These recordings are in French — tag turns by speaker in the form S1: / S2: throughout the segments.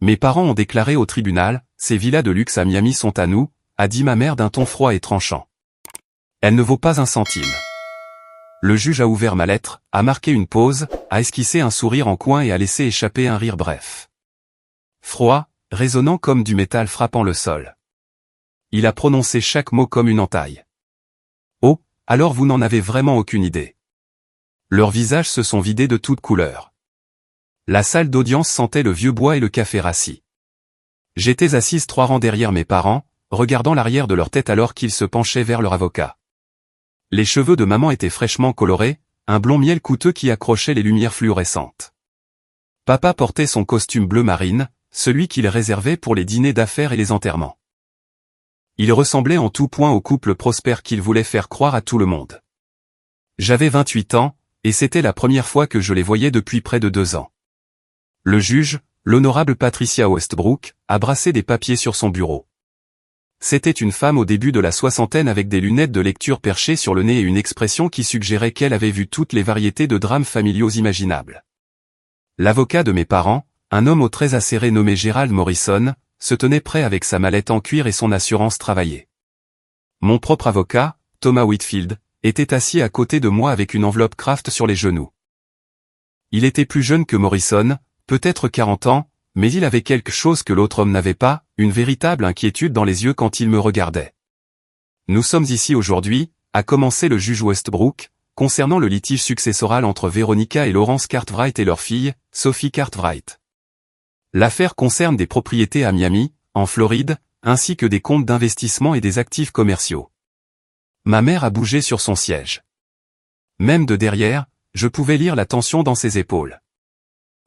S1: Mes parents ont déclaré au tribunal, ces villas de luxe à Miami sont à nous, a dit ma mère d'un ton froid et tranchant. Elle ne vaut pas un centime. Le juge a ouvert ma lettre, a marqué une pause, a esquissé un sourire en coin et a laissé échapper un rire bref. Froid, résonnant comme du métal frappant le sol. Il a prononcé chaque mot comme une entaille. Oh, alors vous n'en avez vraiment aucune idée. Leurs visages se sont vidés de toute couleur. La salle d'audience sentait le vieux bois et le café rassis. J'étais assise 3 rangs derrière mes parents, regardant l'arrière de leur tête alors qu'ils se penchaient vers leur avocat. Les cheveux de maman étaient fraîchement colorés, un blond miel coûteux qui accrochait les lumières fluorescentes. Papa portait son costume bleu marine, celui qu'il réservait pour les dîners d'affaires et les enterrements. Il ressemblait en tout point au couple prospère qu'il voulait faire croire à tout le monde. J'avais 28 ans, et c'était la première fois que je les voyais depuis près de 2 ans. Le juge, l'honorable Patricia Westbrook, a brassé des papiers sur son bureau. C'était une femme au début de la soixantaine avec des lunettes de lecture perchées sur le nez et une expression qui suggérait qu'elle avait vu toutes les variétés de drames familiaux imaginables. L'avocat de mes parents, un homme aux traits acérés nommé Gerald Morrison, se tenait prêt avec sa mallette en cuir et son assurance travaillée. Mon propre avocat, Thomas Whitfield, était assis à côté de moi avec une enveloppe Kraft sur les genoux. Il était plus jeune que Morrison, peut-être 40 ans, mais il avait quelque chose que l'autre homme n'avait pas, une véritable inquiétude dans les yeux quand il me regardait. Nous sommes ici aujourd'hui, a commencé le juge Westbrook, concernant le litige successoral entre Veronica et Lawrence Cartwright et leur fille, Sophie Cartwright. L'affaire concerne des propriétés à Miami, en Floride, ainsi que des comptes d'investissement et des actifs commerciaux. Ma mère a bougé sur son siège. Même de derrière, je pouvais lire la tension dans ses épaules.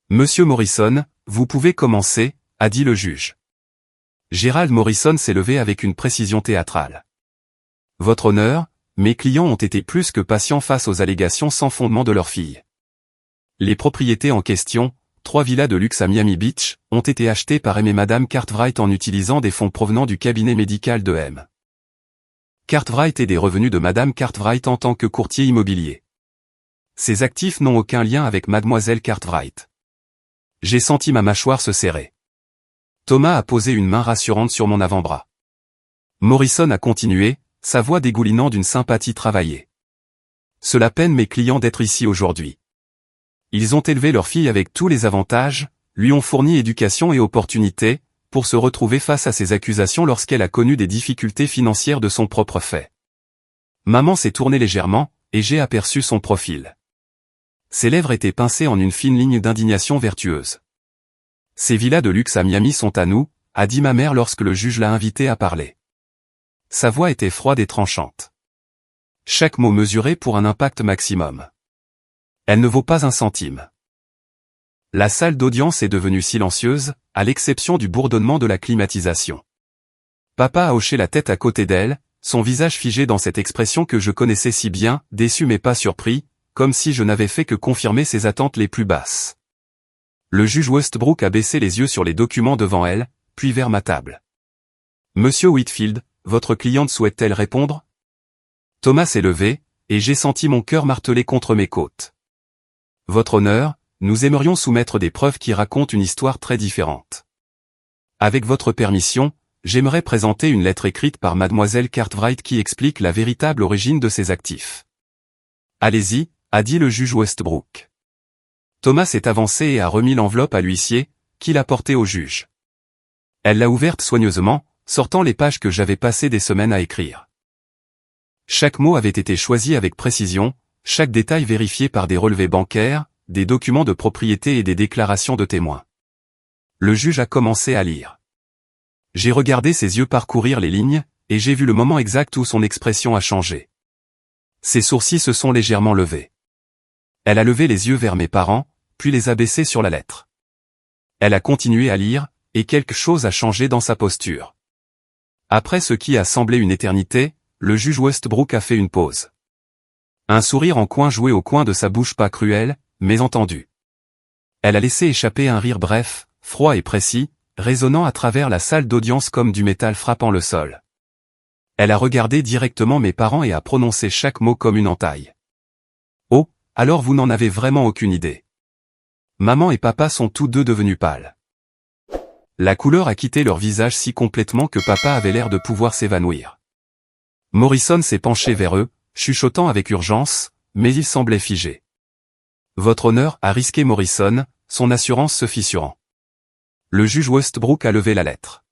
S1: Monsieur Morrison, vous pouvez commencer, a dit le juge. Gerald Morrison s'est levé avec une précision théâtrale. Votre honneur, mes clients ont été plus que patients face aux allégations sans fondement de leur fille. Les propriétés en question, 3 villas de luxe à Miami Beach, ont été achetées par M et Madame Cartwright en utilisant des fonds provenant du cabinet médical de M. Cartwright et des revenus de Madame Cartwright en tant que courtier immobilier. Ces actifs n'ont aucun lien avec Mademoiselle Cartwright. J'ai senti ma mâchoire se serrer. Thomas a posé une main rassurante sur mon avant-bras. Morrison a continué, sa voix dégoulinant d'une sympathie travaillée. Cela peine mes clients d'être ici aujourd'hui. Ils ont élevé leur fille avec tous les avantages, lui ont fourni éducation et opportunités, pour se retrouver face à ces accusations lorsqu'elle a connu des difficultés financières de son propre fait. Maman s'est tournée légèrement, et j'ai aperçu son profil. Ses lèvres étaient pincées en une fine ligne d'indignation vertueuse. Ces villas de luxe à Miami sont à nous, a dit ma mère lorsque le juge l'a invitée à parler. Sa voix était froide et tranchante. Chaque mot mesuré pour un impact maximum. Elle ne vaut pas un centime. La salle d'audience est devenue silencieuse, à l'exception du bourdonnement de la climatisation. Papa a hoché la tête à côté d'elle, son visage figé dans cette expression que je connaissais si bien, déçu mais pas surpris, comme si je n'avais fait que confirmer ses attentes les plus basses. Le juge Westbrook a baissé les yeux sur les documents devant elle, puis vers ma table. Monsieur Whitfield, votre cliente souhaite-t-elle répondre? Thomas s'est levé, et j'ai senti mon cœur marteler contre mes côtes. Votre honneur, nous aimerions soumettre des preuves qui racontent une histoire très différente. Avec votre permission, j'aimerais présenter une lettre écrite par Mademoiselle Cartwright qui explique la véritable origine de ses actifs. Allez-y, a dit le juge Westbrook. Thomas s'est avancé et a remis l'enveloppe à l'huissier, qui l'a portée au juge. Elle l'a ouverte soigneusement, sortant les pages que j'avais passé des semaines à écrire. Chaque mot avait été choisi avec précision, chaque détail vérifié par des relevés bancaires, des documents de propriété et des déclarations de témoins. Le juge a commencé à lire. J'ai regardé ses yeux parcourir les lignes, et j'ai vu le moment exact où son expression a changé. Ses sourcils se sont légèrement levés. Elle a levé les yeux vers mes parents, puis les a baissés sur la lettre. Elle a continué à lire, et quelque chose a changé dans sa posture. Après ce qui a semblé une éternité, le juge Westbrook a fait une pause. Un sourire en coin jouait au coin de sa bouche pas cruel, mais entendu. Elle a laissé échapper un rire bref, froid et précis, résonnant à travers la salle d'audience comme du métal frappant le sol. Elle a regardé directement mes parents et a prononcé chaque mot comme une entaille. Oh, alors vous n'en avez vraiment aucune idée. Maman et papa sont tous deux devenus pâles. La couleur a quitté leur visage si complètement que papa avait l'air de pouvoir s'évanouir. Morrison s'est penché vers eux, chuchotant avec urgence, mais il semblait figé. Votre honneur, a risqué Morrison, son assurance se fissurant. Le juge Westbrook a levé la lettre.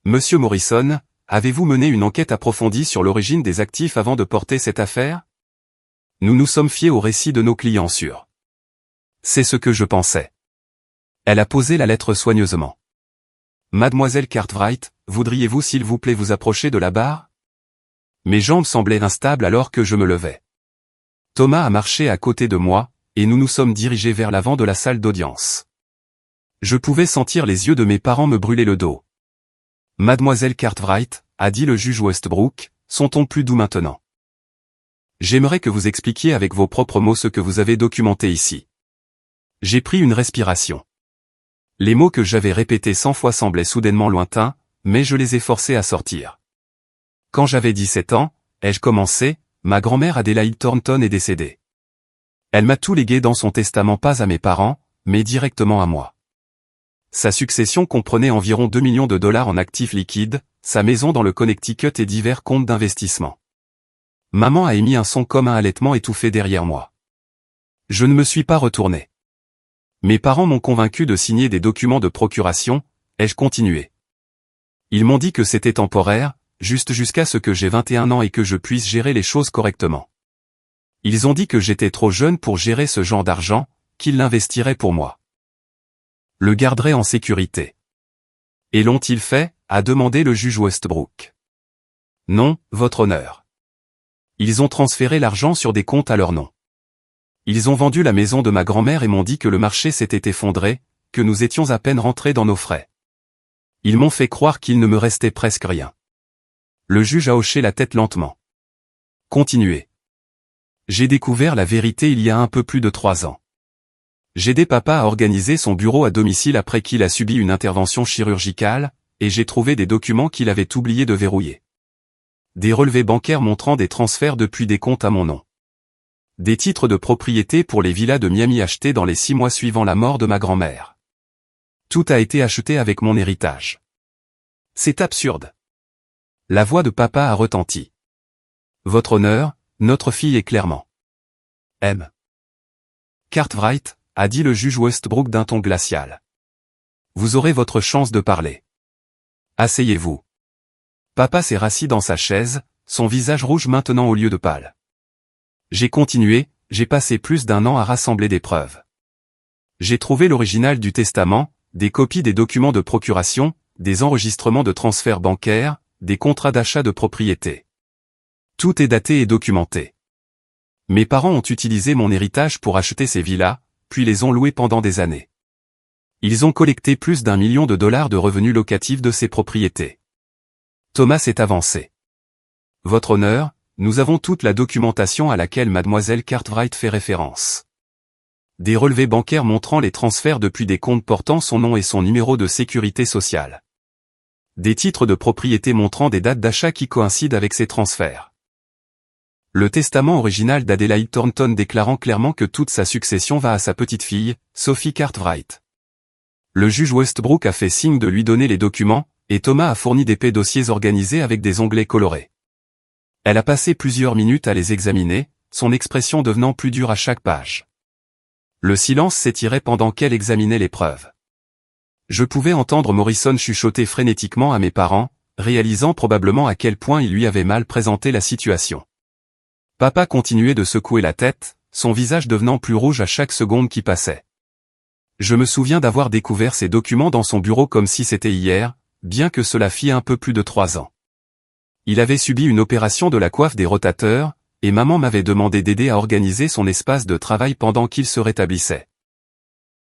S1: Monsieur Morrison, avez-vous mené une enquête approfondie sur l'origine des actifs avant de porter cette affaire? Nous nous sommes fiés au récit de nos clients sûrs. C'est ce que je pensais. Elle a posé la lettre soigneusement. Mademoiselle Cartwright, voudriez-vous s'il vous plaît vous approcher de la barre? Mes jambes semblaient instables alors que je me levais. Thomas a marché à côté de moi, et nous nous sommes dirigés vers l'avant de la salle d'audience. Je pouvais sentir les yeux de mes parents me brûler le dos. Mademoiselle Cartwright, a dit le juge Westbrook, son ton plus doux maintenant. J'aimerais que vous expliquiez avec vos propres mots ce que vous avez documenté ici. J'ai pris une respiration. Les mots que j'avais répétés 100 fois semblaient soudainement lointains, mais je les ai forcés à sortir. Quand j'avais 17 ans, ai-je commencé, ma grand-mère Adélaïde Thornton est décédée. Elle m'a tout légué dans son testament, pas à mes parents, mais directement à moi. Sa succession comprenait environ 2 millions de dollars en actifs liquides, sa maison dans le Connecticut et divers comptes d'investissement. Maman a émis un son comme un halètement étouffé derrière moi. Je ne me suis pas retourné. Mes parents m'ont convaincu de signer des documents de procuration, ai-je continué. Ils m'ont dit que c'était temporaire, juste jusqu'à ce que j'ai 21 ans et que je puisse gérer les choses correctement. Ils ont dit que j'étais trop jeune pour gérer ce genre d'argent, qu'ils l'investiraient pour moi. Le garderaient en sécurité. Et l'ont-ils fait, a demandé le juge Westbrook. Non, votre honneur. Ils ont transféré l'argent sur des comptes à leur nom. Ils ont vendu la maison de ma grand-mère et m'ont dit que le marché s'était effondré, que nous étions à peine rentrés dans nos frais. Ils m'ont fait croire qu'il ne me restait presque rien. Le juge a hoché la tête lentement. Continuez. J'ai découvert la vérité il y a un peu plus de 3 ans. J'ai aidé papa à organiser son bureau à domicile après qu'il a subi une intervention chirurgicale, et j'ai trouvé des documents qu'il avait oublié de verrouiller. Des relevés bancaires montrant des transferts depuis des comptes à mon nom. Des titres de propriété pour les villas de Miami achetés dans les 6 mois suivant la mort de ma grand-mère. Tout a été acheté avec mon héritage. C'est absurde. La voix de papa a retenti. Votre honneur, notre fille est clairement. M. Cartwright, a dit le juge Westbrook d'un ton glacial. Vous aurez votre chance de parler. Asseyez-vous. Papa s'est rassis dans sa chaise, son visage rouge maintenant au lieu de pâle. J'ai continué, j'ai passé plus d'1 an à rassembler des preuves. J'ai trouvé l'original du testament, des copies des documents de procuration, des enregistrements de transferts bancaires, des contrats d'achat de propriété. Tout est daté et documenté. Mes parents ont utilisé mon héritage pour acheter ces villas, puis les ont louées pendant des années. Ils ont collecté plus d'1 million de dollars de revenus locatifs de ces propriétés. Thomas s'est avancé. Votre honneur, nous avons toute la documentation à laquelle mademoiselle Cartwright fait référence. Des relevés bancaires montrant les transferts depuis des comptes portant son nom et son numéro de sécurité sociale. Des titres de propriété montrant des dates d'achat qui coïncident avec ces transferts. Le testament original d'Adélaïde Thornton déclarant clairement que toute sa succession va à sa petite-fille, Sophie Cartwright. Le juge Westbrook a fait signe de lui donner les documents, et Thomas a fourni d'épais dossiers organisés avec des onglets colorés. Elle a passé plusieurs minutes à les examiner, son expression devenant plus dure à chaque page. Le silence s'étirait pendant qu'elle examinait les preuves. Je pouvais entendre Morrison chuchoter frénétiquement à mes parents, réalisant probablement à quel point il lui avait mal présenté la situation. Papa continuait de secouer la tête, son visage devenant plus rouge à chaque seconde qui passait. Je me souviens d'avoir découvert ces documents dans son bureau comme si c'était hier, bien que cela fît un peu plus de 3 ans. Il avait subi une opération de la coiffe des rotateurs, et maman m'avait demandé d'aider à organiser son espace de travail pendant qu'il se rétablissait.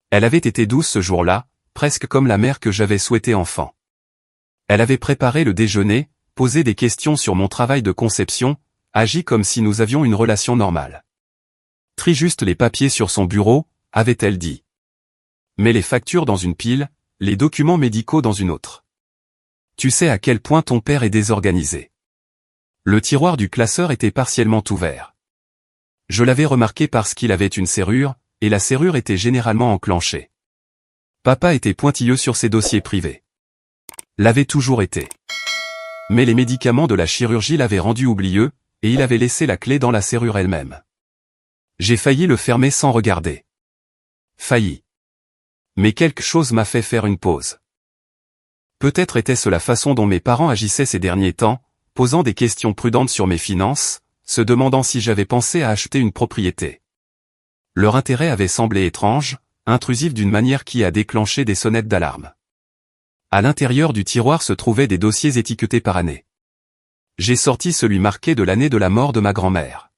S1: Elle avait été douce ce jour-là, presque comme la mère que j'avais souhaitée enfant. Elle avait préparé le déjeuner, posé des questions sur mon travail de conception, agi comme si nous avions une relation normale. Trie juste les papiers sur son bureau, avait-elle dit. Mets les factures dans une pile, les documents médicaux dans une autre. Tu sais à quel point ton père est désorganisé. Le tiroir du classeur était partiellement ouvert. Je l'avais remarqué parce qu'il avait une serrure, et la serrure était généralement enclenchée. Papa était pointilleux sur ses dossiers privés. L'avait toujours été. Mais les médicaments de la chirurgie l'avaient rendu oublieux, et il avait laissé la clé dans la serrure elle-même. J'ai failli le fermer sans regarder. Failli. Mais quelque chose m'a fait faire une pause. Peut-être était-ce la façon dont mes parents agissaient ces derniers temps, posant des questions prudentes sur mes finances, se demandant si j'avais pensé à acheter une propriété. Leur intérêt avait semblé étrange, intrusif d'une manière qui a déclenché des sonnettes d'alarme. À l'intérieur du tiroir se trouvaient des dossiers étiquetés par année. J'ai sorti celui marqué de l'année de la mort de ma grand-mère.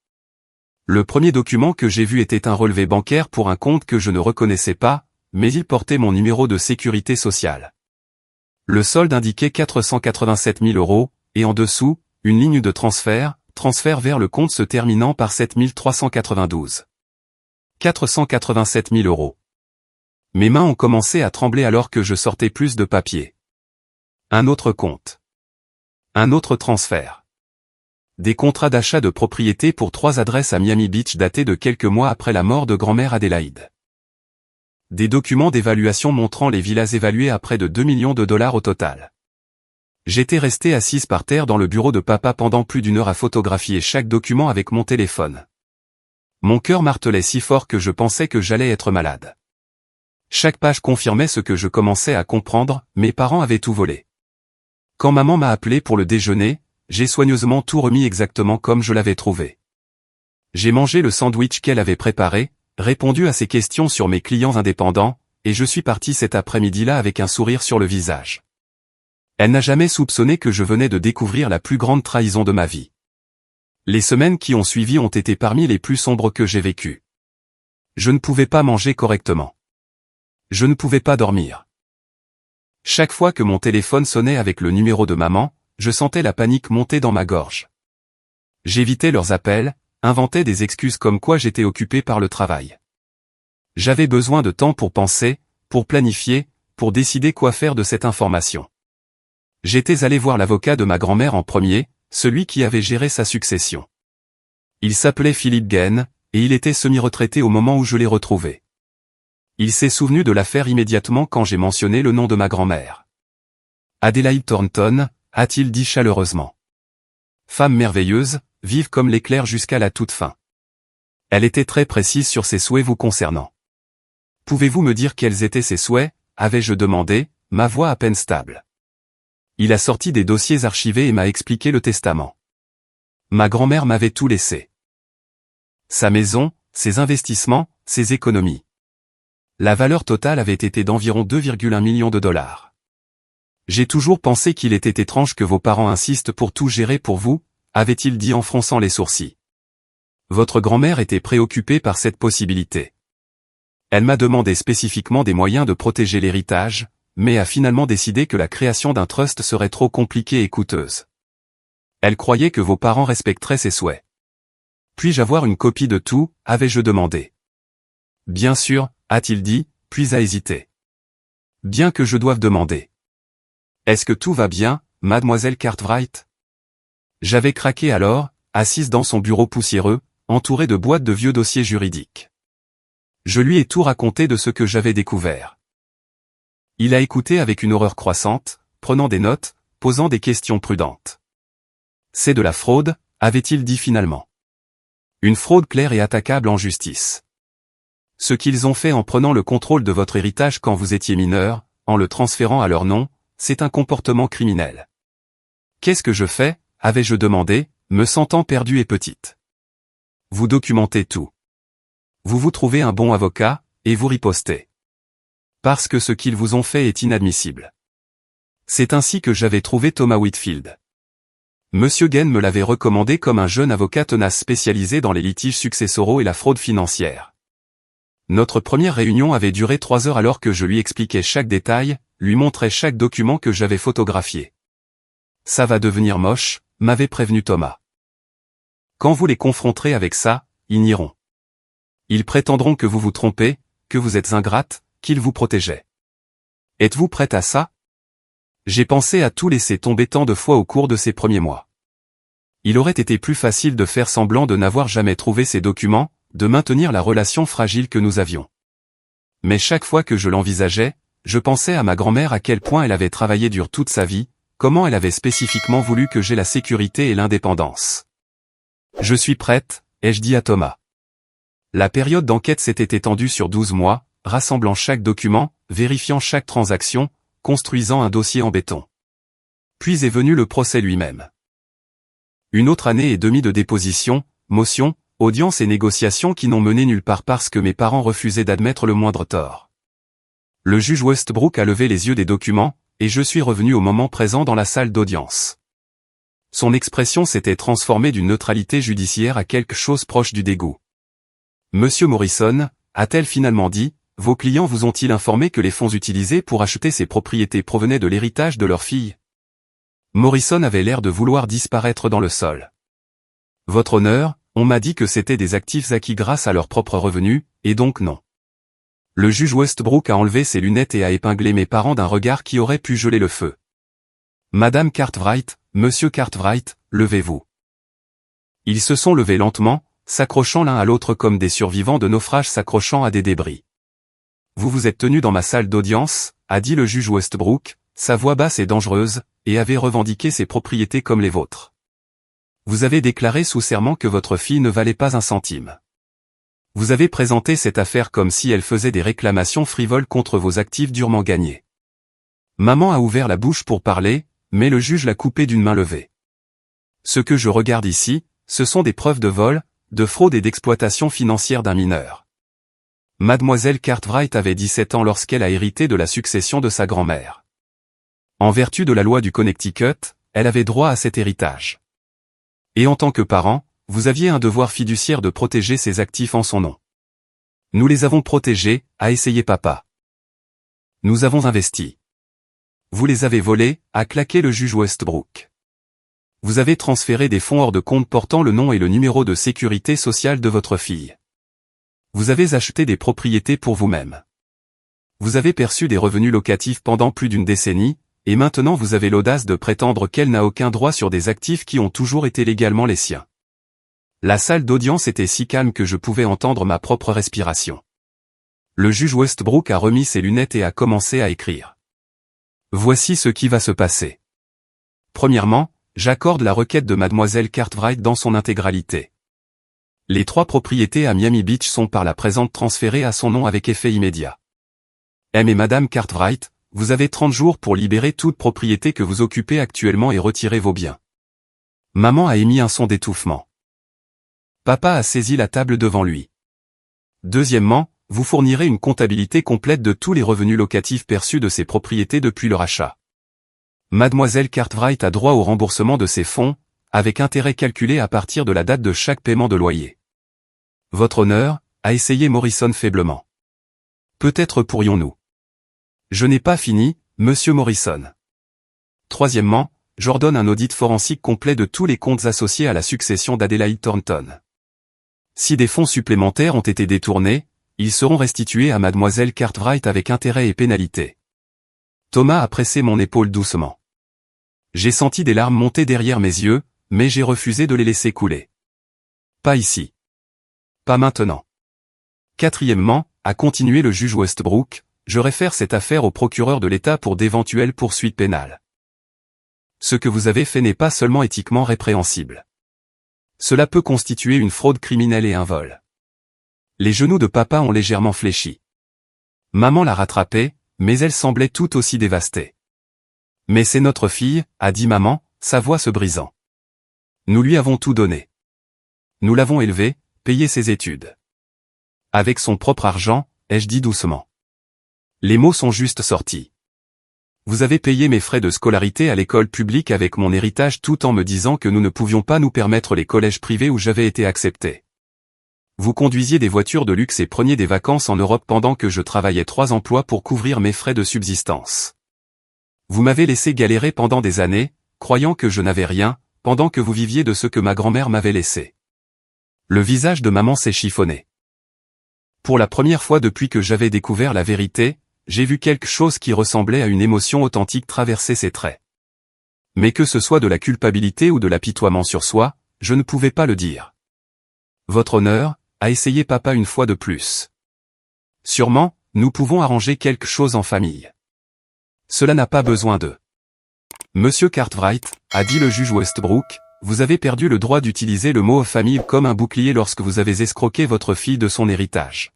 S1: Le premier document que j'ai vu était un relevé bancaire pour un compte que je ne reconnaissais pas, mais il portait mon numéro de sécurité sociale. Le solde indiquait 487 000 €, et en dessous, une ligne de transfert vers le compte se terminant par 7 392. 487 000 €. Mes mains ont commencé à trembler alors que je sortais plus de papier. Un autre compte. Un autre transfert. Des contrats d'achat de propriété pour 3 adresses à Miami Beach datés de quelques mois après la mort de grand-mère Adélaïde. Des documents d'évaluation montrant les villas évaluées à près de 2 millions de dollars au total. J'étais restée assise par terre dans le bureau de papa pendant plus d'1 heure à photographier chaque document avec mon téléphone. Mon cœur martelait si fort que je pensais que j'allais être malade. Chaque page confirmait ce que je commençais à comprendre, mes parents avaient tout volé. Quand maman m'a appelé pour le déjeuner, j'ai soigneusement tout remis exactement comme je l'avais trouvé. J'ai mangé le sandwich qu'elle avait préparé, répondu à ses questions sur mes clients indépendants, et je suis parti cet après-midi-là avec un sourire sur le visage. Elle n'a jamais soupçonné que je venais de découvrir la plus grande trahison de ma vie. Les semaines qui ont suivi ont été parmi les plus sombres que j'ai vécues. Je ne pouvais pas manger correctement. Je ne pouvais pas dormir. Chaque fois que mon téléphone sonnait avec le numéro de maman, je sentais la panique monter dans ma gorge. J'évitais leurs appels, inventais des excuses comme quoi j'étais occupé par le travail. J'avais besoin de temps pour penser, pour planifier, pour décider quoi faire de cette information. J'étais allé voir l'avocat de ma grand-mère en premier, celui qui avait géré sa succession. Il s'appelait Philippe Gaine, et il était semi-retraité au moment où je l'ai retrouvé. Il s'est souvenu de l'affaire immédiatement quand j'ai mentionné le nom de ma grand-mère. Adélaïde Thornton, a-t-il dit chaleureusement. Femme merveilleuse, vive comme l'éclair jusqu'à la toute fin. Elle était très précise sur ses souhaits vous concernant. Pouvez-vous me dire quels étaient ses souhaits, avais-je demandé, ma voix à peine stable. Il a sorti des dossiers archivés et m'a expliqué le testament. Ma grand-mère m'avait tout laissé. Sa maison, ses investissements, ses économies. La valeur totale avait été d'environ 2,1 millions de dollars. J'ai toujours pensé qu'il était étrange que vos parents insistent pour tout gérer pour vous, avait-il dit en fronçant les sourcils. Votre grand-mère était préoccupée par cette possibilité. Elle m'a demandé spécifiquement des moyens de protéger l'héritage, mais a finalement décidé que la création d'un trust serait trop compliquée et coûteuse. Elle croyait que vos parents respecteraient ses souhaits. Puis-je avoir une copie de tout, avais-je demandé. Bien sûr, a-t-il dit, puis a hésité. Bien que je doive demander. Est-ce que tout va bien, mademoiselle Cartwright? J'avais craqué alors, assise dans son bureau poussiéreux, entourée de boîtes de vieux dossiers juridiques. Je lui ai tout raconté de ce que j'avais découvert. Il a écouté avec une horreur croissante, prenant des notes, posant des questions prudentes. C'est de la fraude, avait-il dit finalement. Une fraude claire et attaquable en justice. Ce qu'ils ont fait en prenant le contrôle de votre héritage quand vous étiez mineur, en le transférant à leur nom, c'est un comportement criminel. Qu'est-ce que je fais, avais-je demandé, me sentant perdue et petite. Vous documentez tout. Vous vous trouvez un bon avocat, et vous ripostez. Parce que ce qu'ils vous ont fait est inadmissible. C'est ainsi que j'avais trouvé Thomas Whitfield. Monsieur Gaine me l'avait recommandé comme un jeune avocat tenace spécialisé dans les litiges successoraux et la fraude financière. Notre première réunion avait duré 3 heures alors que je lui expliquais chaque détail, lui montrais chaque document que j'avais photographié. Ça va devenir moche, m'avait prévenu Thomas. Quand vous les confronterez avec ça, ils nieront. Ils prétendront que vous vous trompez, que vous êtes ingrate, qu'ils vous protégeaient. Êtes-vous prête à ça? J'ai pensé à tout laisser tomber tant de fois au cours de ces premiers mois. Il aurait été plus facile de faire semblant de n'avoir jamais trouvé ces documents, de maintenir la relation fragile que nous avions. Mais chaque fois que je l'envisageais, je pensais à ma grand-mère à quel point elle avait travaillé dur toute sa vie, comment elle avait spécifiquement voulu que j'aie la sécurité et l'indépendance. Je suis prête, ai-je dit à Thomas. La période d'enquête s'était étendue sur 12 mois, rassemblant chaque document, vérifiant chaque transaction, construisant un dossier en béton. Puis est venu le procès lui-même. Une autre année et demie de déposition, motions, audiences et négociations qui n'ont mené nulle part parce que mes parents refusaient d'admettre le moindre tort. Le juge Westbrook a levé les yeux des documents, et je suis revenu au moment présent dans la salle d'audience. Son expression s'était transformée d'une neutralité judiciaire à quelque chose proche du dégoût. Monsieur Morrison, a-t-elle finalement dit, vos clients vous ont-ils informé que les fonds utilisés pour acheter ces propriétés provenaient de l'héritage de leur fille? Morrison avait l'air de vouloir disparaître dans le sol. Votre honneur, on m'a dit que c'était des actifs acquis grâce à leurs propres revenus, et donc non. Le juge Westbrook a enlevé ses lunettes et a épinglé mes parents d'un regard qui aurait pu geler le feu. Madame Cartwright, Monsieur Cartwright, levez-vous. Ils se sont levés lentement, s'accrochant l'un à l'autre comme des survivants de naufrage s'accrochant à des débris. Vous vous êtes tenus dans ma salle d'audience, a dit le juge Westbrook, sa voix basse et dangereuse, et avez revendiqué ses propriétés comme les vôtres. Vous avez déclaré sous serment que votre fille ne valait pas un centime. Vous avez présenté cette affaire comme si elle faisait des réclamations frivoles contre vos actifs durement gagnés. Maman a ouvert la bouche pour parler, mais le juge l'a coupée d'une main levée. Ce que je regarde ici, ce sont des preuves de vol, de fraude et d'exploitation financière d'un mineur. Mademoiselle Cartwright avait 17 ans lorsqu'elle a hérité de la succession de sa grand-mère. En vertu de la loi du Connecticut, elle avait droit à cet héritage. Et en tant que parent, vous aviez un devoir fiduciaire de protéger ses actifs en son nom. Nous les avons protégés, a essayé papa. Nous avons investi. Vous les avez volés, a claqué le juge Westbrook. Vous avez transféré des fonds hors de compte portant le nom et le numéro de sécurité sociale de votre fille. Vous avez acheté des propriétés pour vous-même. Vous avez perçu des revenus locatifs pendant plus d'une décennie, et maintenant vous avez l'audace de prétendre qu'elle n'a aucun droit sur des actifs qui ont toujours été légalement les siens. La salle d'audience était si calme que je pouvais entendre ma propre respiration. Le juge Westbrook a remis ses lunettes et a commencé à écrire. Voici ce qui va se passer. Premièrement, j'accorde la requête de mademoiselle Cartwright dans son intégralité. Les 3 propriétés à Miami Beach sont par la présente transférées à son nom avec effet immédiat. M et madame Cartwright, vous avez 30 jours pour libérer toute propriété que vous occupez actuellement et retirer vos biens. Maman a émis un son d'étouffement. Papa a saisi la table devant lui. Deuxièmement, vous fournirez une comptabilité complète de tous les revenus locatifs perçus de ces propriétés depuis leur achat. Mademoiselle Cartwright a droit au remboursement de ces fonds, avec intérêt calculé à partir de la date de chaque paiement de loyer. Votre honneur, a essayé Morrison faiblement. Peut-être pourrions-nous. Je n'ai pas fini, monsieur Morrison. Troisièmement, j'ordonne un audit forensique complet de tous les comptes associés à la succession d'Adelaide Thornton. Si des fonds supplémentaires ont été détournés, ils seront restitués à mademoiselle Cartwright avec intérêt et pénalité. Thomas a pressé mon épaule doucement. J'ai senti des larmes monter derrière mes yeux, mais j'ai refusé de les laisser couler. Pas ici. Pas maintenant. Quatrièmement, a continué le juge Westbrook, je réfère cette affaire au procureur de l'État pour d'éventuelles poursuites pénales. Ce que vous avez fait n'est pas seulement éthiquement répréhensible. Cela peut constituer une fraude criminelle et un vol. Les genoux de papa ont légèrement fléchi. Maman l'a rattrapé, mais elle semblait tout aussi dévastée. Mais c'est notre fille, a dit maman, sa voix se brisant. Nous lui avons tout donné. Nous l'avons élevée, payé ses études. Avec son propre argent, ai-je dit doucement. Les mots sont juste sortis. Vous avez payé mes frais de scolarité à l'école publique avec mon héritage tout en me disant que nous ne pouvions pas nous permettre les collèges privés où j'avais été accepté. Vous conduisiez des voitures de luxe et preniez des vacances en Europe pendant que je travaillais 3 emplois pour couvrir mes frais de subsistance. Vous m'avez laissé galérer pendant des années, croyant que je n'avais rien, pendant que vous viviez de ce que ma grand-mère m'avait laissé. Le visage de maman s'est chiffonné. Pour la première fois depuis que j'avais découvert la vérité, j'ai vu quelque chose qui ressemblait à une émotion authentique traverser ses traits. Mais que ce soit de la culpabilité ou de l'apitoiement sur soi, je ne pouvais pas le dire. Votre honneur, a essayé papa une fois de plus. Sûrement, nous pouvons arranger quelque chose en famille. Cela n'a pas besoin de... Monsieur Cartwright, a dit le juge Westbrook, vous avez perdu le droit d'utiliser le mot famille comme un bouclier lorsque vous avez escroqué votre fille de son héritage.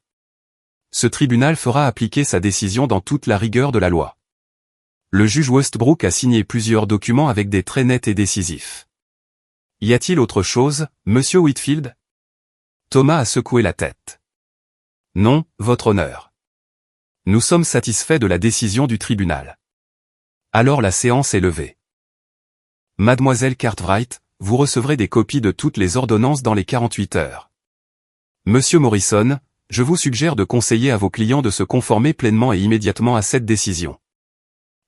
S1: Ce tribunal fera appliquer sa décision dans toute la rigueur de la loi. Le juge Westbrook a signé plusieurs documents avec des traits nets et décisifs. Y a-t-il autre chose, monsieur Whitfield? Thomas a secoué la tête. Non, votre honneur. Nous sommes satisfaits de la décision du tribunal. Alors la séance est levée. Mademoiselle Cartwright, vous recevrez des copies de toutes les ordonnances dans les 48 heures. Monsieur Morrison, je vous suggère de conseiller à vos clients de se conformer pleinement et immédiatement à cette décision.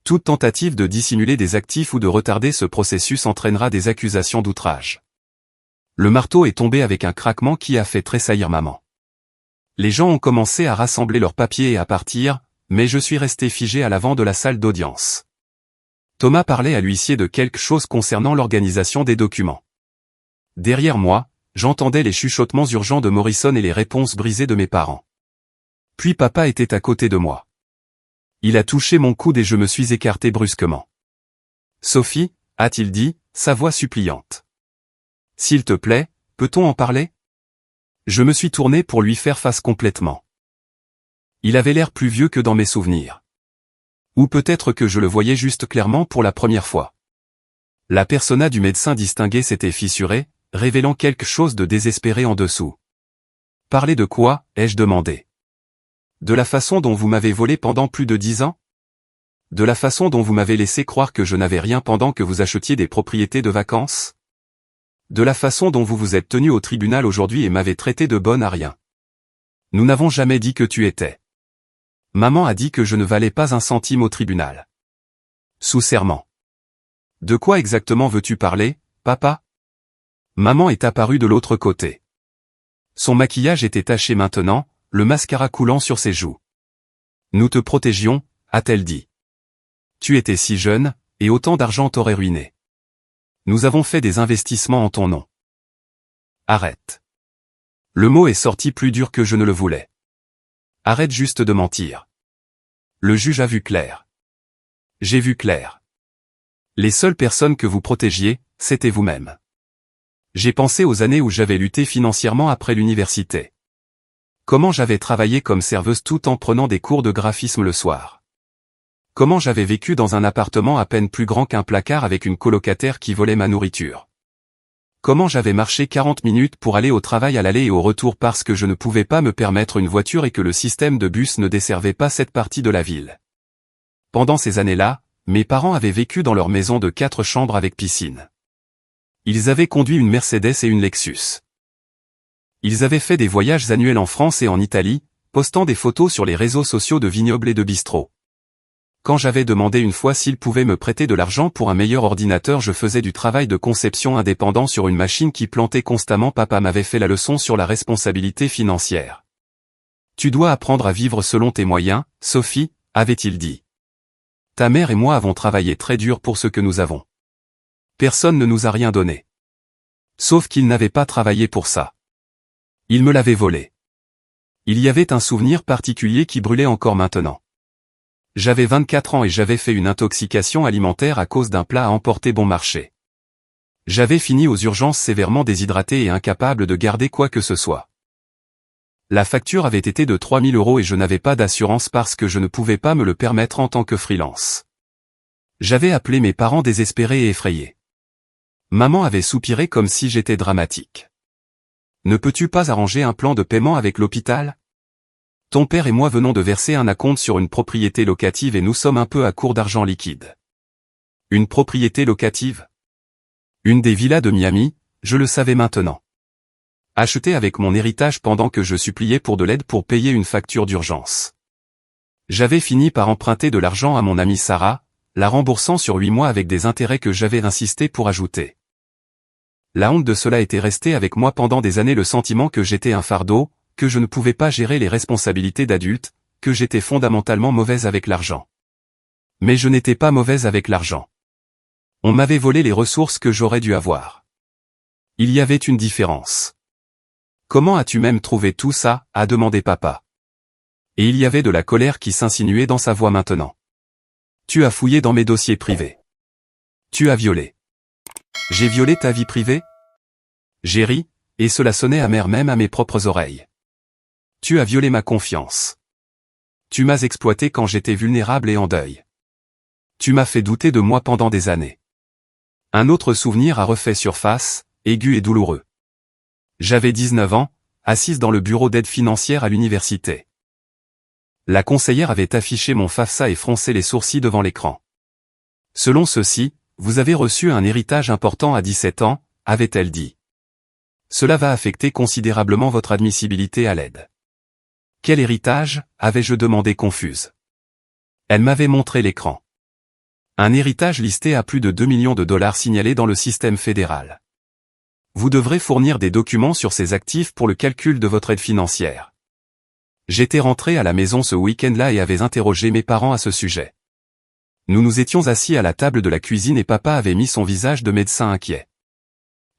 S1: Toute tentative de dissimuler des actifs ou de retarder ce processus entraînera des accusations d'outrage. Le marteau est tombé avec un craquement qui a fait tressaillir maman. Les gens ont commencé à rassembler leurs papiers et à partir, mais je suis resté figé à l'avant de la salle d'audience. Thomas parlait à l'huissier de quelque chose concernant l'organisation des documents. Derrière moi, j'entendais les chuchotements urgents de Morrison et les réponses brisées de mes parents. Puis papa était à côté de moi. Il a touché mon coude et je me suis écarté brusquement. Sophie, a-t-il dit, sa voix suppliante. S'il te plaît, peut-on en parler? Je me suis tourné pour lui faire face complètement. Il avait l'air plus vieux que dans mes souvenirs. Ou peut-être que je le voyais juste clairement pour la première fois. La persona du médecin distingué s'était fissurée, révélant quelque chose de désespéré en dessous. Parler de quoi, ai-je demandé? De la façon dont vous m'avez volé pendant plus de 10 ans? De la façon dont vous m'avez laissé croire que je n'avais rien pendant que vous achetiez des propriétés de vacances? De la façon dont vous vous êtes tenu au tribunal aujourd'hui et m'avez traité de bonne à rien. Nous n'avons jamais dit que tu étais. Maman a dit que je ne valais pas un centime au tribunal. Sous serment. De quoi exactement veux-tu parler, papa? Maman est apparue de l'autre côté. Son maquillage était taché maintenant, le mascara coulant sur ses joues. Nous te protégions, a-t-elle dit. Tu étais si jeune, et autant d'argent t'aurait ruiné. Nous avons fait des investissements en ton nom. Arrête. Le mot est sorti plus dur que je ne le voulais. Arrête juste de mentir. Le juge a vu clair. J'ai vu clair. Les seules personnes que vous protégiez, c'était vous-même. J'ai pensé aux années où j'avais lutté financièrement après l'université. Comment j'avais travaillé comme serveuse tout en prenant des cours de graphisme le soir. Comment j'avais vécu dans un appartement à peine plus grand qu'un placard avec une colocataire qui volait ma nourriture. Comment j'avais marché 40 minutes pour aller au travail à l'aller et au retour parce que je ne pouvais pas me permettre une voiture et que le système de bus ne desservait pas cette partie de la ville. Pendant ces années-là, mes parents avaient vécu dans leur maison de 4 chambres avec piscine. Ils avaient conduit une Mercedes et une Lexus. Ils avaient fait des voyages annuels en France et en Italie, postant des photos sur les réseaux sociaux de vignobles et de bistrots. Quand j'avais demandé une fois s'ils pouvaient me prêter de l'argent pour un meilleur ordinateur, je faisais du travail de conception indépendant sur une machine qui plantait constamment. Papa m'avait fait la leçon sur la responsabilité financière. Tu dois apprendre à vivre selon tes moyens, Sophie, avait-il dit. Ta mère et moi avons travaillé très dur pour ce que nous avons. Personne ne nous a rien donné. Sauf qu'ils n'avaient pas travaillé pour ça. Ils me l'avaient volé. Il y avait un souvenir particulier qui brûlait encore maintenant. J'avais 24 ans et j'avais fait une intoxication alimentaire à cause d'un plat à emporter bon marché. J'avais fini aux urgences sévèrement déshydraté et incapable de garder quoi que ce soit. La facture avait été de 3 000 € et je n'avais pas d'assurance parce que je ne pouvais pas me le permettre en tant que freelance. J'avais appelé mes parents désespérés et effrayés. Maman avait soupiré comme si j'étais dramatique. Ne peux-tu pas arranger un plan de paiement avec l'hôpital? Ton père et moi venons de verser un acompte sur une propriété locative et nous sommes un peu à court d'argent liquide. Une propriété locative? Une des villas de Miami, je le savais maintenant. Achetée avec mon héritage pendant que je suppliais pour de l'aide pour payer une facture d'urgence. J'avais fini par emprunter de l'argent à mon amie Sarah, la remboursant sur 8 mois avec des intérêts que j'avais insisté pour ajouter. La honte de cela était restée avec moi pendant des années, le sentiment que j'étais un fardeau, que je ne pouvais pas gérer les responsabilités d'adulte, que j'étais fondamentalement mauvaise avec l'argent. Mais je n'étais pas mauvaise avec l'argent. On m'avait volé les ressources que j'aurais dû avoir. Il y avait une différence. Comment as-tu même trouvé tout ça, a demandé papa. Et il y avait de la colère qui s'insinuait dans sa voix maintenant. Tu as fouillé dans mes dossiers privés. Tu as violé. J'ai violé ta vie privée? J'ai ri, et cela sonnait amer même à mes propres oreilles. Tu as violé ma confiance. Tu m'as exploité quand j'étais vulnérable et en deuil. Tu m'as fait douter de moi pendant des années. Un autre souvenir a refait surface, aigu et douloureux. J'avais 19 ans, assise dans le bureau d'aide financière à l'université. La conseillère avait affiché mon FAFSA et froncé les sourcils devant l'écran. Selon ceci, vous avez reçu un héritage important à 17 ans, avait-elle dit. Cela va affecter considérablement votre admissibilité à l'aide. Quel héritage, avais-je demandé confuse. Elle m'avait montré l'écran. Un héritage listé à plus de 2 millions de dollars signalé dans le système fédéral. Vous devrez fournir des documents sur ces actifs pour le calcul de votre aide financière. J'étais rentré à la maison ce week-end-là et avais interrogé mes parents à ce sujet. Nous nous étions assis à la table de la cuisine et papa avait mis son visage de médecin inquiet.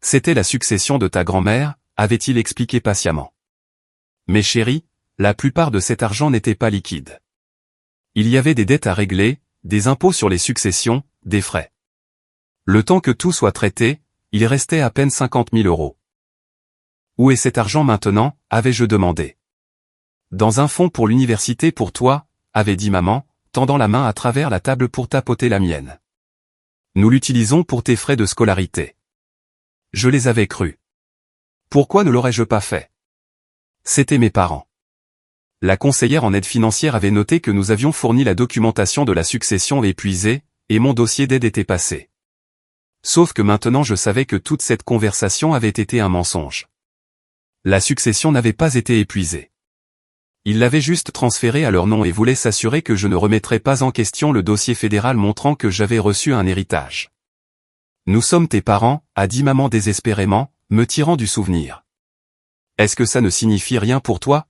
S1: C'était la succession de ta grand-mère, avait-il expliqué patiemment. Mais chérie, la plupart de cet argent n'était pas liquide. Il y avait des dettes à régler, des impôts sur les successions, des frais. Le temps que tout soit traité, il restait à peine 50 000 €. Où est cet argent maintenant, avais-je demandé. Dans un fonds pour l'université pour toi, avait dit maman, tendant la main à travers la table pour tapoter la mienne. Nous l'utilisons pour tes frais de scolarité. Je les avais crus. Pourquoi ne l'aurais-je pas fait? C'étaient mes parents. La conseillère en aide financière avait noté que nous avions fourni la documentation de la succession épuisée, et mon dossier d'aide était passé. Sauf que maintenant je savais que toute cette conversation avait été un mensonge. La succession n'avait pas été épuisée. Ils l'avaient juste transféré à leur nom et voulaient s'assurer que je ne remettrais pas en question le dossier fédéral montrant que j'avais reçu un héritage. Nous sommes tes parents, a dit maman désespérément, me tirant du souvenir. Est-ce que ça ne signifie rien pour toi?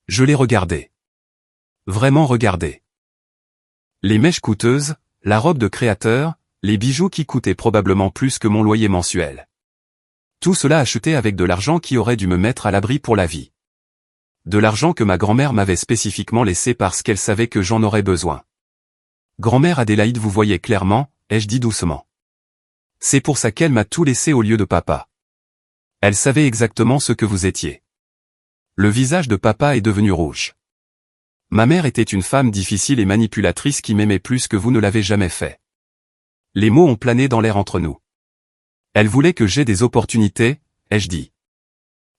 S1: Je l'ai regardé. Vraiment regardé. Les mèches coûteuses, la robe de créateur, les bijoux qui coûtaient probablement plus que mon loyer mensuel. Tout cela acheté avec de l'argent qui aurait dû me mettre à l'abri pour la vie. De l'argent que ma grand-mère m'avait spécifiquement laissé parce qu'elle savait que j'en aurais besoin. Grand-mère Adélaïde, vous voyez clairement, ai-je dit doucement. C'est pour ça qu'elle m'a tout laissé au lieu de papa. Elle savait exactement ce que vous étiez. Le visage de papa est devenu rouge. Ma mère était une femme difficile et manipulatrice qui m'aimait plus que vous ne l'avez jamais fait. Les mots ont plané dans l'air entre nous. Elle voulait que j'aie des opportunités, ai-je dit.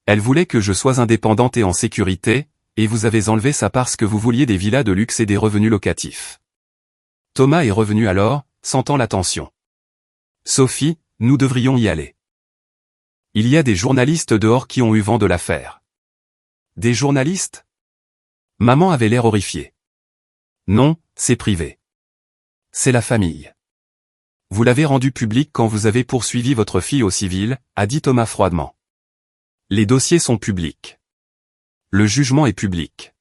S1: Elle voulait que je sois indépendante et en sécurité, et vous avez enlevé ça parce que vous vouliez des villas de luxe et des revenus locatifs. Thomas est revenu alors, sentant la tension. Sophie, nous devrions y aller. Il y a des journalistes dehors qui ont eu vent de l'affaire. Des journalistes? Maman avait l'air horrifiée. Non, c'est privé. C'est la famille. Vous l'avez rendu public quand vous avez poursuivi votre fille au civil, a dit Thomas froidement. Les dossiers sont publics. Le jugement est public.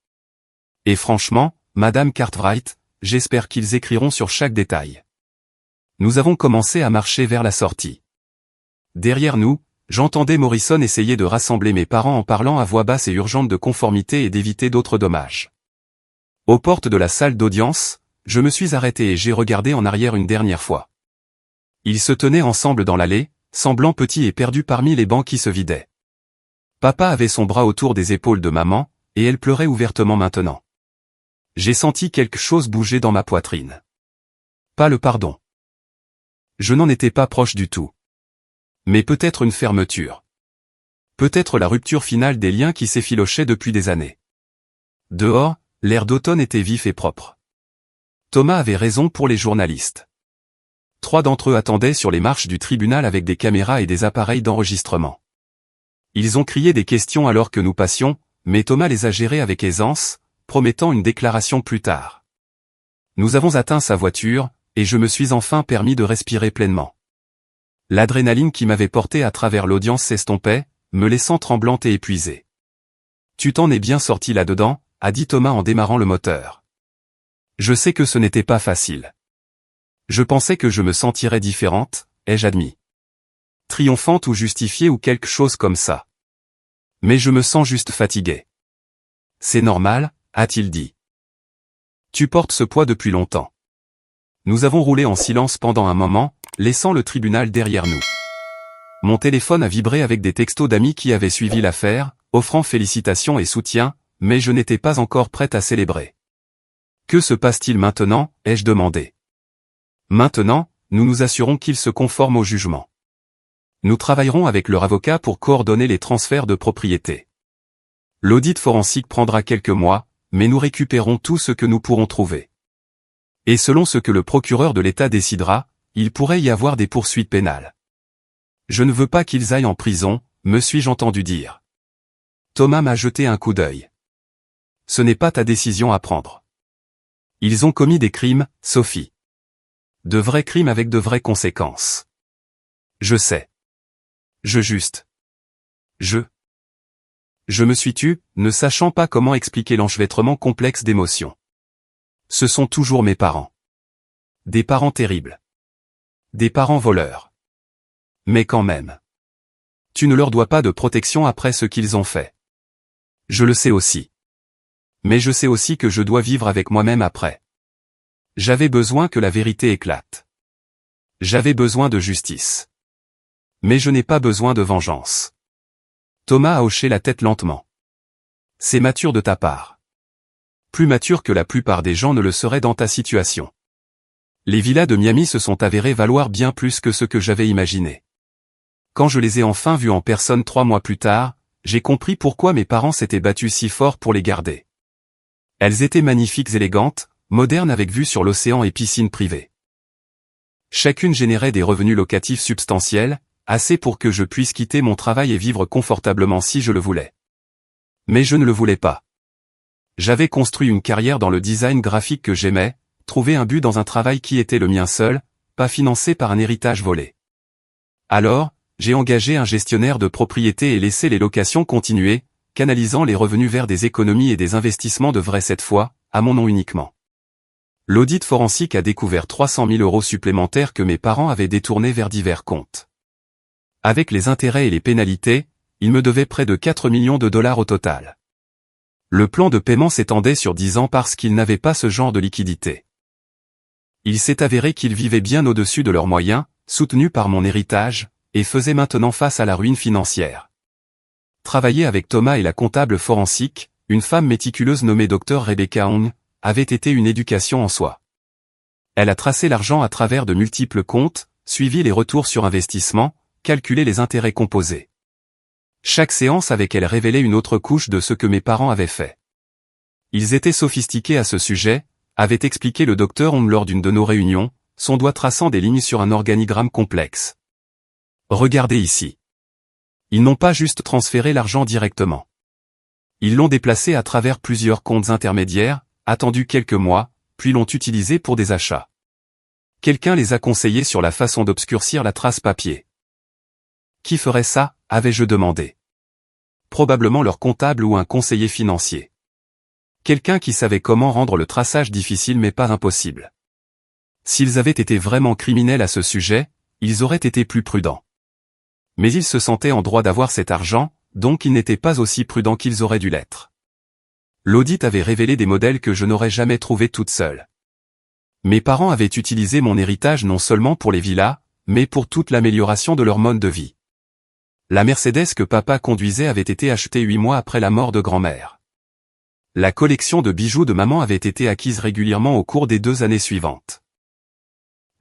S1: Et franchement, Madame Cartwright, j'espère qu'ils écriront sur chaque détail. Nous avons commencé à marcher vers la sortie. Derrière nous, j'entendais Morrison essayer de rassembler mes parents en parlant à voix basse et urgente de conformité et d'éviter d'autres dommages. Aux portes de la salle d'audience, je me suis arrêté et j'ai regardé en arrière une dernière fois. Ils se tenaient ensemble dans l'allée, semblant petits et perdus parmi les bancs qui se vidaient. Papa avait son bras autour des épaules de maman, et elle pleurait ouvertement maintenant. J'ai senti quelque chose bouger dans ma poitrine. Pas le pardon. Je n'en étais pas proche du tout. Mais peut-être une fermeture. Peut-être la rupture finale des liens qui s'effilochaient depuis des années. Dehors, l'air d'automne était vif et propre. Thomas avait raison pour les journalistes. 3 d'entre eux attendaient sur les marches du tribunal avec des caméras et des appareils d'enregistrement. Ils ont crié des questions alors que nous passions, mais Thomas les a gérées avec aisance, promettant une déclaration plus tard. Nous avons atteint sa voiture, et je me suis enfin permis de respirer pleinement. L'adrénaline qui m'avait porté à travers l'audience s'estompait, me laissant tremblante et épuisée. Tu t'en es bien sorti là-dedans, a dit Thomas en démarrant le moteur. Je sais que ce n'était pas facile. Je pensais que je me sentirais différente, ai-je admis. Triomphante ou justifiée ou quelque chose comme ça. Mais je me sens juste fatigué. C'est normal, a-t-il dit. Tu portes ce poids depuis longtemps. Nous avons roulé en silence pendant un moment, laissant le tribunal derrière nous. Mon téléphone a vibré avec des textos d'amis qui avaient suivi l'affaire, offrant félicitations et soutien, mais je n'étais pas encore prête à célébrer. Que se passe-t-il maintenant, ai-je demandé. Maintenant, nous nous assurons qu'il se conforme au jugement. Nous travaillerons avec leur avocat pour coordonner les transferts de propriété. L'audit forensique prendra quelques mois, mais nous récupérons tout ce que nous pourrons trouver. Et selon ce que le procureur de l'État décidera, il pourrait y avoir des poursuites pénales. Je ne veux pas qu'ils aillent en prison, me suis-je entendu dire. Thomas m'a jeté un coup d'œil. Ce n'est pas ta décision à prendre. Ils ont commis des crimes, Sophie. De vrais crimes avec de vraies conséquences. Je sais. Je me suis tu, ne sachant pas comment expliquer l'enchevêtrement complexe d'émotions. Ce sont toujours mes parents. Des parents terribles. Des parents voleurs. Mais quand même. Tu ne leur dois pas de protection après ce qu'ils ont fait. Je le sais aussi. Mais je sais aussi que je dois vivre avec moi-même après. J'avais besoin que la vérité éclate. J'avais besoin de justice. Mais je n'ai pas besoin de vengeance. Thomas a hoché la tête lentement. C'est mature de ta part. Plus mature que la plupart des gens ne le seraient dans ta situation. Les villas de Miami se sont avérées valoir bien plus que ce que j'avais imaginé. Quand je les ai enfin vues en personne 3 mois plus tard, j'ai compris pourquoi mes parents s'étaient battus si fort pour les garder. Elles étaient magnifiques, élégantes, modernes avec vue sur l'océan et piscine privée. Chacune générait des revenus locatifs substantiels, assez pour que je puisse quitter mon travail et vivre confortablement si je le voulais. Mais je ne le voulais pas. J'avais construit une carrière dans le design graphique que j'aimais, trouvé un but dans un travail qui était le mien seul, pas financé par un héritage volé. Alors, j'ai engagé un gestionnaire de propriété et laissé les locations continuer, canalisant les revenus vers des économies et des investissements de vrais cette fois, à mon nom uniquement. L'audit forensique a découvert 300 000 € supplémentaires que mes parents avaient détournés vers divers comptes. Avec les intérêts et les pénalités, ils me devaient près de 4 millions de dollars au total. Le plan de paiement s'étendait sur 10 ans parce qu'ils n'avaient pas ce genre de liquidité. Il s'est avéré qu'ils vivaient bien au-dessus de leurs moyens, soutenus par mon héritage, et faisaient maintenant face à la ruine financière. Travailler avec Thomas et la comptable forensique, une femme méticuleuse nommée Dr Rebecca Hong, avait été une éducation en soi. Elle a tracé l'argent à travers de multiples comptes, suivi les retours sur investissement, calculé les intérêts composés. Chaque séance avec elle révélait une autre couche de ce que mes parents avaient fait. Ils étaient sophistiqués à ce sujet, avait expliqué le docteur Hong lors d'une de nos réunions, son doigt traçant des lignes sur un organigramme complexe. Regardez ici. Ils n'ont pas juste transféré l'argent directement. Ils l'ont déplacé à travers plusieurs comptes intermédiaires, attendu quelques mois, puis l'ont utilisé pour des achats. Quelqu'un les a conseillés sur la façon d'obscurcir la trace papier. Qui ferait ça, avais-je demandé. Probablement leur comptable ou un conseiller financier. Quelqu'un qui savait comment rendre le traçage difficile mais pas impossible. S'ils avaient été vraiment criminels à ce sujet, ils auraient été plus prudents. Mais ils se sentaient en droit d'avoir cet argent, donc ils n'étaient pas aussi prudents qu'ils auraient dû l'être. L'audit avait révélé des modèles que je n'aurais jamais trouvés toute seule. Mes parents avaient utilisé mon héritage non seulement pour les villas, mais pour toute l'amélioration de leur mode de vie. La Mercedes que papa conduisait avait été achetée 8 mois après la mort de grand-mère. La collection de bijoux de maman avait été acquise régulièrement au cours des 2 années suivantes.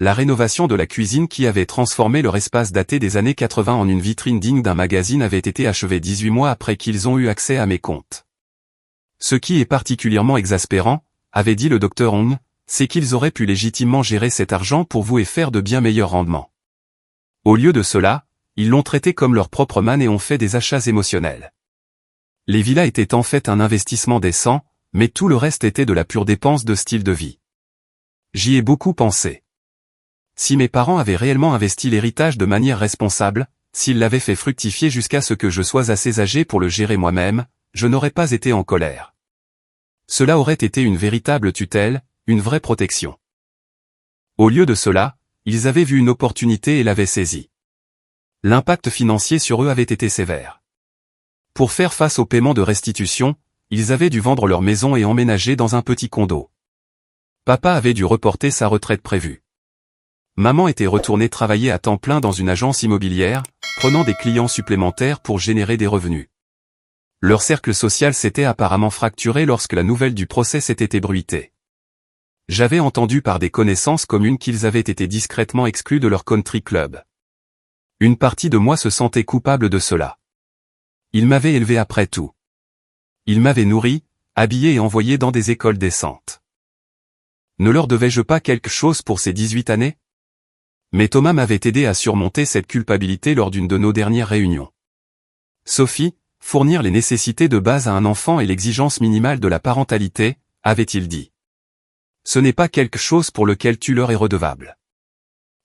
S1: La rénovation de la cuisine qui avait transformé leur espace daté des années 80 en une vitrine digne d'un magazine avait été achevée 18 mois après qu'ils ont eu accès à mes comptes. Ce qui est particulièrement exaspérant, avait dit le docteur Hong, c'est qu'ils auraient pu légitimement gérer cet argent pour vous et faire de bien meilleurs rendements. Au lieu de cela, ils l'ont traité comme leur propre manne et ont fait des achats émotionnels. Les villas étaient en fait un investissement décent, mais tout le reste était de la pure dépense de style de vie. J'y ai beaucoup pensé. Si mes parents avaient réellement investi l'héritage de manière responsable, s'ils l'avaient fait fructifier jusqu'à ce que je sois assez âgé pour le gérer moi-même, je n'aurais pas été en colère. Cela aurait été une véritable tutelle, une vraie protection. Au lieu de cela, ils avaient vu une opportunité et l'avaient saisie. L'impact financier sur eux avait été sévère. Pour faire face au paiement de restitution, ils avaient dû vendre leur maison et emménager dans un petit condo. Papa avait dû reporter sa retraite prévue. Maman était retournée travailler à temps plein dans une agence immobilière, prenant des clients supplémentaires pour générer des revenus. Leur cercle social s'était apparemment fracturé lorsque la nouvelle du procès s'était ébruitée. J'avais entendu par des connaissances communes qu'ils avaient été discrètement exclus de leur country club. Une partie de moi se sentait coupable de cela. Ils m'avaient élevé après tout. Ils m'avaient nourri, habillé et envoyé dans des écoles décentes. Ne leur devais-je pas quelque chose pour ces 18 années? Mais Thomas m'avait aidé à surmonter cette culpabilité lors d'une de nos dernières réunions. Sophie, fournir les nécessités de base à un enfant et l'exigence minimale de la parentalité, avait-il dit. Ce n'est pas quelque chose pour lequel tu leur es redevable.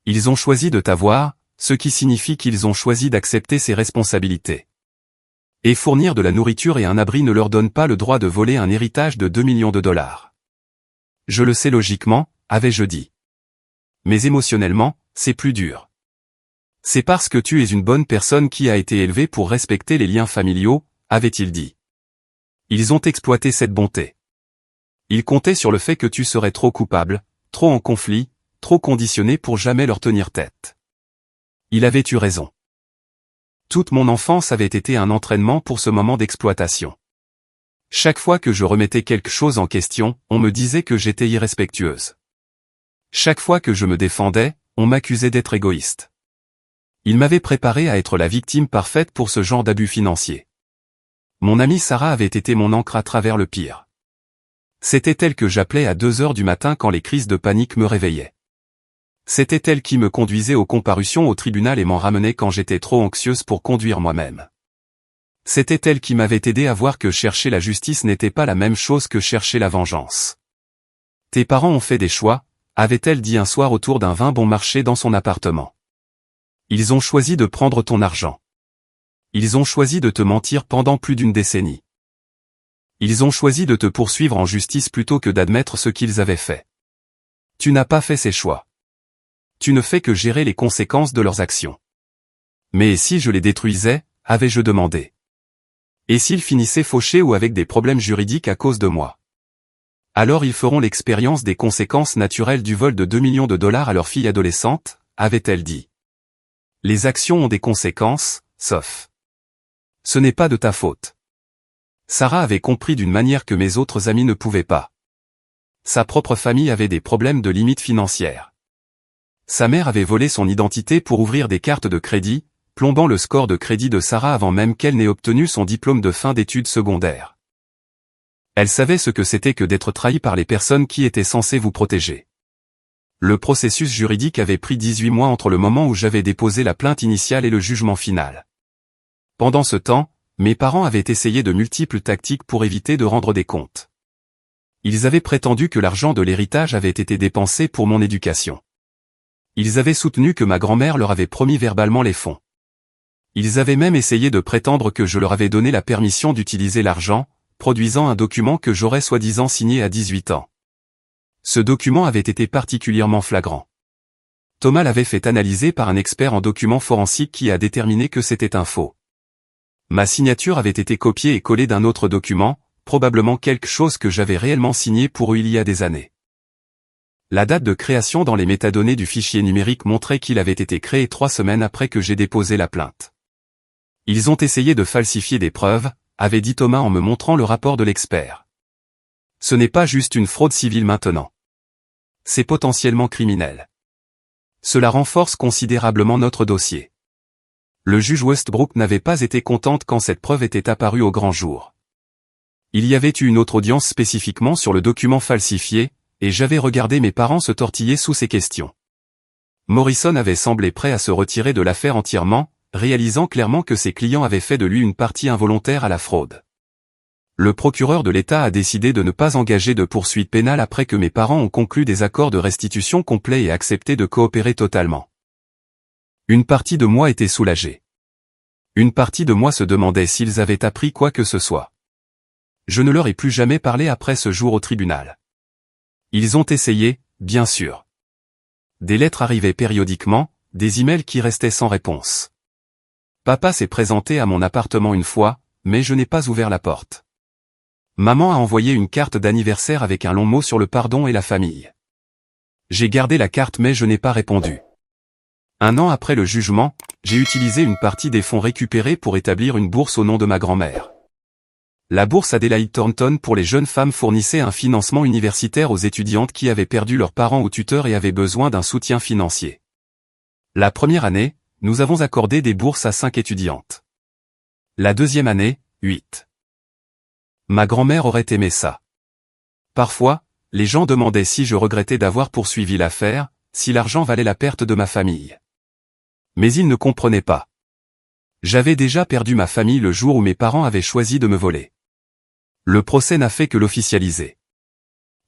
S1: Ils ont choisi de t'avoir, ce qui signifie qu'ils ont choisi d'accepter ces responsabilités. Et fournir de la nourriture et un abri ne leur donne pas le droit de voler un héritage de 2 millions de dollars. Je le sais logiquement, avais-je dit. Mais émotionnellement, c'est plus dur. C'est parce que tu es une bonne personne qui a été élevée pour respecter les liens familiaux, avait-il dit. Ils ont exploité cette bonté. Ils comptaient sur le fait que tu serais trop coupable, trop en conflit, trop conditionné pour jamais leur tenir tête. Il avait eu raison. Toute mon enfance avait été un entraînement pour ce moment d'exploitation. Chaque fois que je remettais quelque chose en question, on me disait que j'étais irrespectueuse. Chaque fois que je me défendais, on m'accusait d'être égoïste. Il m'avait préparé à être la victime parfaite pour ce genre d'abus financiers. Mon amie Sarah avait été mon ancre à travers le pire. C'était elle que j'appelais à 2 heures du matin quand les crises de panique me réveillaient. C'était elle qui me conduisait aux comparutions au tribunal et m'en ramenait quand j'étais trop anxieuse pour conduire moi-même. C'était elle qui m'avait aidé à voir que chercher la justice n'était pas la même chose que chercher la vengeance. Tes parents ont fait des choix, avait-elle dit un soir autour d'un vin bon marché dans son appartement. Ils ont choisi de prendre ton argent. Ils ont choisi de te mentir pendant plus d'une décennie. Ils ont choisi de te poursuivre en justice plutôt que d'admettre ce qu'ils avaient fait. Tu n'as pas fait ces choix. Tu ne fais que gérer les conséquences de leurs actions. Mais si je les détruisais, avais-je demandé. Et s'ils finissaient fauchés ou avec des problèmes juridiques à cause de moi? Alors ils feront l'expérience des conséquences naturelles du vol de 2 millions de dollars à leur fille adolescente, avait-elle dit. Les actions ont des conséquences, sauf. Ce n'est pas de ta faute. Sarah avait compris d'une manière que mes autres amis ne pouvaient pas. Sa propre famille avait des problèmes de limites financières. Sa mère avait volé son identité pour ouvrir des cartes de crédit, plombant le score de crédit de Sarah avant même qu'elle n'ait obtenu son diplôme de fin d'études secondaires. Elle savait ce que c'était que d'être trahie par les personnes qui étaient censées vous protéger. Le processus juridique avait pris 18 mois entre le moment où j'avais déposé la plainte initiale et le jugement final. Pendant ce temps, mes parents avaient essayé de multiples tactiques pour éviter de rendre des comptes. Ils avaient prétendu que l'argent de l'héritage avait été dépensé pour mon éducation. Ils avaient soutenu que ma grand-mère leur avait promis verbalement les fonds. Ils avaient même essayé de prétendre que je leur avais donné la permission d'utiliser l'argent, produisant un document que j'aurais soi-disant signé à 18 ans. Ce document avait été particulièrement flagrant. Thomas l'avait fait analyser par un expert en documents forensiques qui a déterminé que c'était un faux. Ma signature avait été copiée et collée d'un autre document, probablement quelque chose que j'avais réellement signé pour eux il y a des années. La date de création dans les métadonnées du fichier numérique montrait qu'il avait été créé 3 semaines après que j'ai déposé la plainte. Ils ont essayé de falsifier des preuves, avait dit Thomas en me montrant le rapport de l'expert. Ce n'est pas juste une fraude civile maintenant. C'est potentiellement criminel. Cela renforce considérablement notre dossier. Le juge Westbrook n'avait pas été contente quand cette preuve était apparue au grand jour. Il y avait eu une autre audience spécifiquement sur le document falsifié, et j'avais regardé mes parents se tortiller sous ces questions. Morrison avait semblé prêt à se retirer de l'affaire entièrement, réalisant clairement que ses clients avaient fait de lui une partie involontaire à la fraude. Le procureur de l'État a décidé de ne pas engager de poursuite pénale après que mes parents ont conclu des accords de restitution complets et accepté de coopérer totalement. Une partie de moi était soulagée. Une partie de moi se demandait s'ils avaient appris quoi que ce soit. Je ne leur ai plus jamais parlé après ce jour au tribunal. Ils ont essayé, bien sûr. Des lettres arrivaient périodiquement, des emails qui restaient sans réponse. Papa s'est présenté à mon appartement une fois, mais je n'ai pas ouvert la porte. Maman a envoyé une carte d'anniversaire avec un long mot sur le pardon et la famille. J'ai gardé la carte mais je n'ai pas répondu. Un an après le jugement, j'ai utilisé une partie des fonds récupérés pour établir une bourse au nom de ma grand-mère. La bourse Adelaide Thornton pour les jeunes femmes fournissait un financement universitaire aux étudiantes qui avaient perdu leurs parents ou tuteurs et avaient besoin d'un soutien financier. La première année, nous avons accordé des bourses à 5 étudiantes. La deuxième année, 8. Ma grand-mère aurait aimé ça. Parfois, les gens demandaient si je regrettais d'avoir poursuivi l'affaire, si l'argent valait la perte de ma famille. Mais ils ne comprenaient pas. J'avais déjà perdu ma famille le jour où mes parents avaient choisi de me voler. Le procès n'a fait que l'officialiser.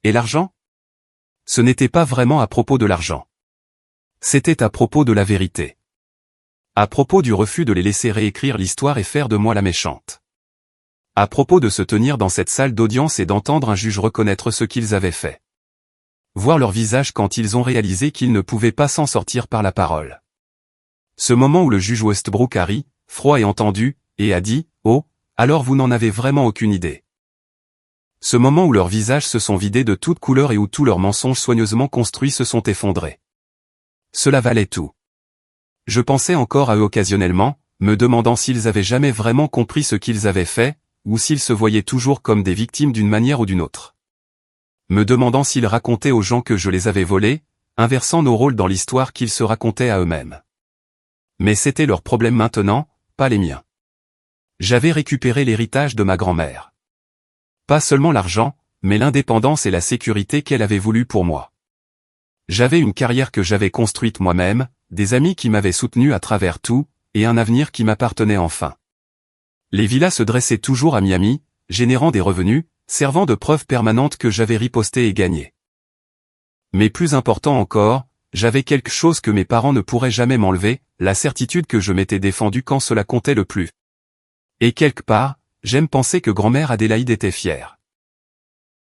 S1: Et l'argent? Ce n'était pas vraiment à propos de l'argent. C'était à propos de la vérité. À propos du refus de les laisser réécrire l'histoire et faire de moi la méchante. À propos de se tenir dans cette salle d'audience et d'entendre un juge reconnaître ce qu'ils avaient fait. Voir leur visage quand ils ont réalisé qu'ils ne pouvaient pas s'en sortir par la parole. Ce moment où le juge Westbrook a ri, froid et entendu, et a dit « Oh, alors vous n'en avez vraiment aucune idée ». Ce moment où leurs visages se sont vidés de toute couleur et où tous leurs mensonges soigneusement construits se sont effondrés. Cela valait tout. Je pensais encore à eux occasionnellement, me demandant s'ils avaient jamais vraiment compris ce qu'ils avaient fait, ou s'ils se voyaient toujours comme des victimes d'une manière ou d'une autre. Me demandant s'ils racontaient aux gens que je les avais volés, inversant nos rôles dans l'histoire qu'ils se racontaient à eux-mêmes. Mais c'était leur problème maintenant, pas les miens. J'avais récupéré l'héritage de ma grand-mère. Pas seulement l'argent, mais l'indépendance et la sécurité qu'elle avait voulu pour moi. J'avais une carrière que j'avais construite moi-même, des amis qui m'avaient soutenu à travers tout, et un avenir qui m'appartenait enfin. Les villas se dressaient toujours à Miami, générant des revenus, servant de preuve permanente que j'avais riposté et gagné. Mais plus important encore, j'avais quelque chose que mes parents ne pourraient jamais m'enlever, la certitude que je m'étais défendu quand cela comptait le plus. Et quelque part, j'aime penser que grand-mère Adélaïde était fière.